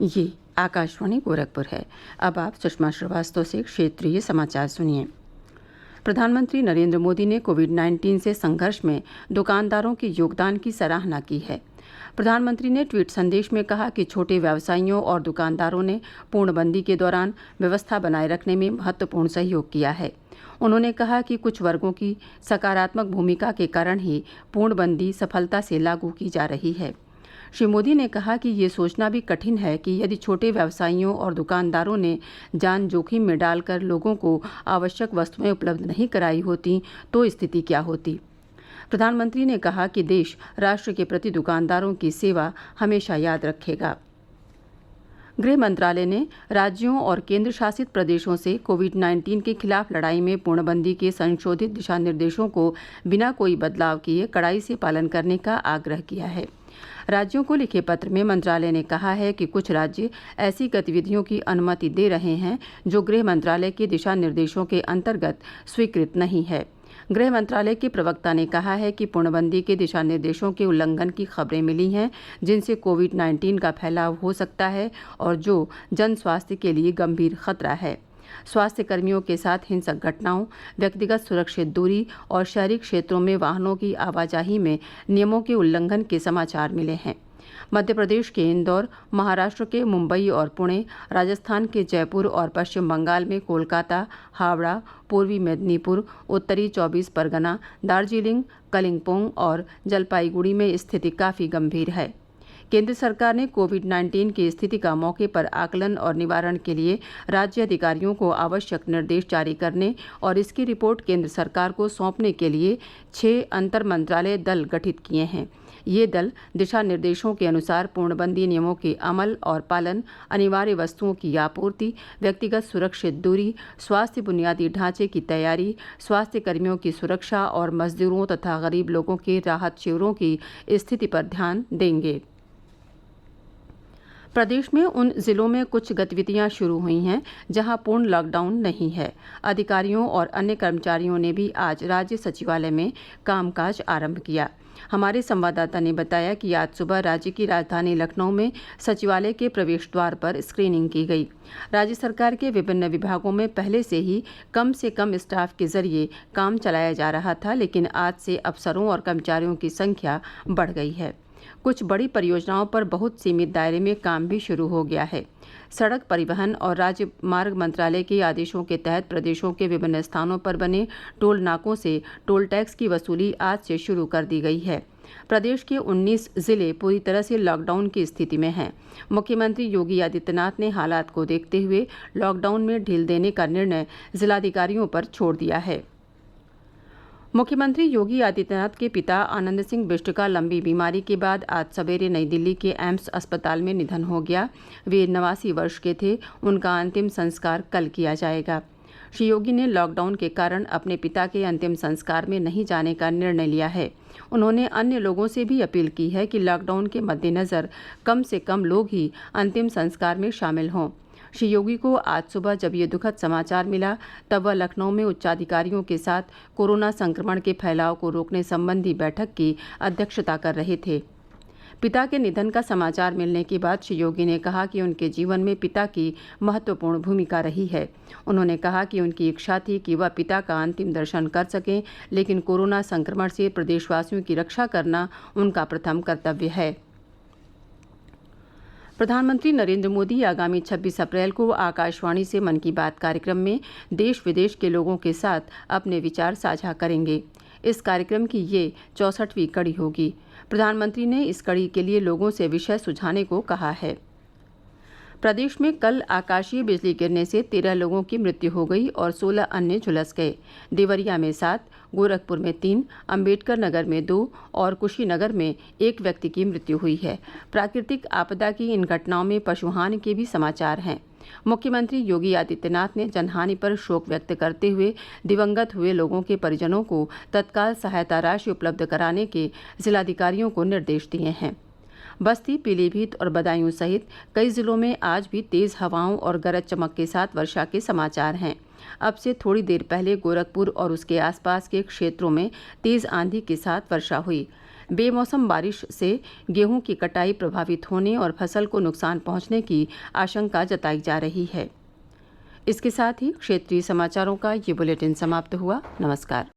ये आकाशवाणी गोरखपुर है। अब आप सुषमा श्रीवास्तव से क्षेत्रीय समाचार सुनिए। प्रधानमंत्री नरेंद्र मोदी ने कोविड-19 से संघर्ष में दुकानदारों के योगदान की सराहना की है। प्रधानमंत्री ने ट्वीट संदेश में कहा कि छोटे व्यवसायियों और दुकानदारों ने पूर्णबंदी के दौरान व्यवस्था बनाए रखने में महत्वपूर्ण सहयोग किया है। उन्होंने कहा कि कुछ वर्गों की सकारात्मक भूमिका के कारण ही पूर्णबंदी सफलता से लागू की जा रही है। श्री मोदी ने कहा कि ये सोचना भी कठिन है कि यदि छोटे व्यवसायियों और दुकानदारों ने जान जोखिम में डालकर लोगों को आवश्यक वस्तुएं उपलब्ध नहीं कराई होती तो स्थिति क्या होती। प्रधानमंत्री ने कहा कि देश राष्ट्र के प्रति दुकानदारों की सेवा हमेशा याद रखेगा। गृह मंत्रालय ने राज्यों और केंद्र शासित प्रदेशों से कोविड-19 के खिलाफ लड़ाई में पूर्णबंदी के संशोधित दिशा निर्देशों को बिना कोई बदलाव किए कड़ाई से पालन करने का आग्रह किया है। राज्यों को लिखे पत्र में मंत्रालय ने कहा है कि कुछ राज्य ऐसी गतिविधियों की अनुमति दे रहे हैं जो गृह मंत्रालय के दिशा निर्देशों के अंतर्गत स्वीकृत नहीं है। गृह मंत्रालय के प्रवक्ता ने कहा है कि पूर्णबंदी के दिशा निर्देशों के उल्लंघन की खबरें मिली हैं जिनसे कोविड-19 का फैलाव हो सकता है और जो जन स्वास्थ्य के लिए गंभीर खतरा है। स्वास्थ्य कर्मियों के साथ हिंसक घटनाओं, व्यक्तिगत सुरक्षित दूरी और शहरी क्षेत्रों में वाहनों की आवाजाही में नियमों के उल्लंघन के समाचार मिले हैं। मध्य प्रदेश के इंदौर, महाराष्ट्र के मुंबई और पुणे, राजस्थान के जयपुर और पश्चिम बंगाल में कोलकाता, हावड़ा, पूर्वी मेदिनीपुर, उत्तरी 24 परगना, दार्जिलिंग, कलिंगपोंग और जलपाईगुड़ी में स्थिति काफ़ी गंभीर है। केंद्र सरकार ने कोविड-19 की स्थिति का मौके पर आकलन और निवारण के लिए राज्य अधिकारियों को आवश्यक निर्देश जारी करने और इसकी रिपोर्ट केंद्र सरकार को सौंपने के लिए 6 अंतर मंत्रालय दल गठित किए हैं। ये दल दिशा निर्देशों के अनुसार पूर्णबंदी नियमों के अमल और पालन, अनिवार्य वस्तुओं की आपूर्ति, व्यक्तिगत सुरक्षित दूरी, स्वास्थ्य बुनियादी ढांचे की तैयारी, स्वास्थ्य कर्मियों की सुरक्षा और मजदूरों तथा गरीब लोगों के राहत शिविरों की स्थिति पर ध्यान देंगे। प्रदेश में उन जिलों में कुछ गतिविधियां शुरू हुई हैं जहां पूर्ण लॉकडाउन नहीं है। अधिकारियों और अन्य कर्मचारियों ने भी आज राज्य सचिवालय में कामकाज आरंभ किया। हमारे संवाददाता ने बताया कि आज सुबह राज्य की राजधानी लखनऊ में सचिवालय के प्रवेश द्वार पर स्क्रीनिंग की गई। राज्य सरकार के विभिन्न विभागों में पहले से कम स्टाफ के जरिए काम चलाया जा रहा था, लेकिन आज से अफसरों और कर्मचारियों की संख्या बढ़ गई है। कुछ बड़ी परियोजनाओं पर बहुत सीमित दायरे में काम भी शुरू हो गया है। सड़क परिवहन और राजमार्ग मंत्रालय के आदेशों के तहत प्रदेशों के विभिन्न स्थानों पर बने टोल नाकों से टोल टैक्स की वसूली आज से शुरू कर दी गई है। प्रदेश के 19 जिले पूरी तरह से लॉकडाउन की स्थिति में हैं। मुख्यमंत्री योगी आदित्यनाथ ने हालात को देखते हुए लॉकडाउन में ढील देने का निर्णय जिलाधिकारियों पर छोड़ दिया है। मुख्यमंत्री योगी आदित्यनाथ के पिता आनंद सिंह बिष्ट का लंबी बीमारी के बाद आज सवेरे नई दिल्ली के एम्स अस्पताल में निधन हो गया। वे 89 वर्ष के थे। उनका अंतिम संस्कार कल किया जाएगा। श्री योगी ने लॉकडाउन के कारण अपने पिता के अंतिम संस्कार में नहीं जाने का निर्णय लिया है। उन्होंने अन्य लोगों से भी अपील की है कि लॉकडाउन के मद्देनज़र कम से कम लोग ही अंतिम संस्कार में शामिल हों। श्री योगी को आज सुबह जब ये दुखद समाचार मिला तब वह लखनऊ में उच्चाधिकारियों के साथ कोरोना संक्रमण के फैलाव को रोकने संबंधी बैठक की अध्यक्षता कर रहे थे। पिता के निधन का समाचार मिलने के बाद श्री योगी ने कहा कि उनके जीवन में पिता की महत्वपूर्ण भूमिका रही है। उन्होंने कहा कि उनकी इच्छा थी कि वह पिता का अंतिम दर्शन कर सकें, लेकिन कोरोना संक्रमण से प्रदेशवासियों की रक्षा करना उनका प्रथम कर्तव्य है। प्रधानमंत्री नरेंद्र मोदी आगामी 26 अप्रैल को आकाशवाणी से मन की बात कार्यक्रम में देश विदेश के लोगों के साथ अपने विचार साझा करेंगे। इस कार्यक्रम की ये 64वीं कड़ी होगी। प्रधानमंत्री ने इस कड़ी के लिए लोगों से विषय सुझाने को कहा है। प्रदेश में कल आकाशीय बिजली गिरने से 13 लोगों की मृत्यु हो गई और 16 अन्य झुलस गए। देवरिया में 7, गोरखपुर में 3, अंबेडकर नगर में 2 और कुशीनगर में 1 व्यक्ति की मृत्यु हुई है। प्राकृतिक आपदा की इन घटनाओं में पशुहानि के भी समाचार हैं। मुख्यमंत्री योगी आदित्यनाथ ने जनहानि पर शोक व्यक्त करते हुए दिवंगत हुए लोगों के परिजनों को तत्काल सहायता राशि उपलब्ध कराने के जिलाधिकारियों को निर्देश दिए हैं। बस्ती, पीलीभीत और बदायूं सहित कई जिलों में आज भी तेज हवाओं और गरज चमक के साथ वर्षा के समाचार हैं। अब से थोड़ी देर पहले गोरखपुर और उसके आसपास के क्षेत्रों में तेज आंधी के साथ वर्षा हुई। बेमौसम बारिश से गेहूं की कटाई प्रभावित होने और फसल को नुकसान पहुंचने की आशंका जताई जा रही है। इसके साथ ही क्षेत्रीय समाचारों का ये बुलेटिन समाप्त हुआ। नमस्कार।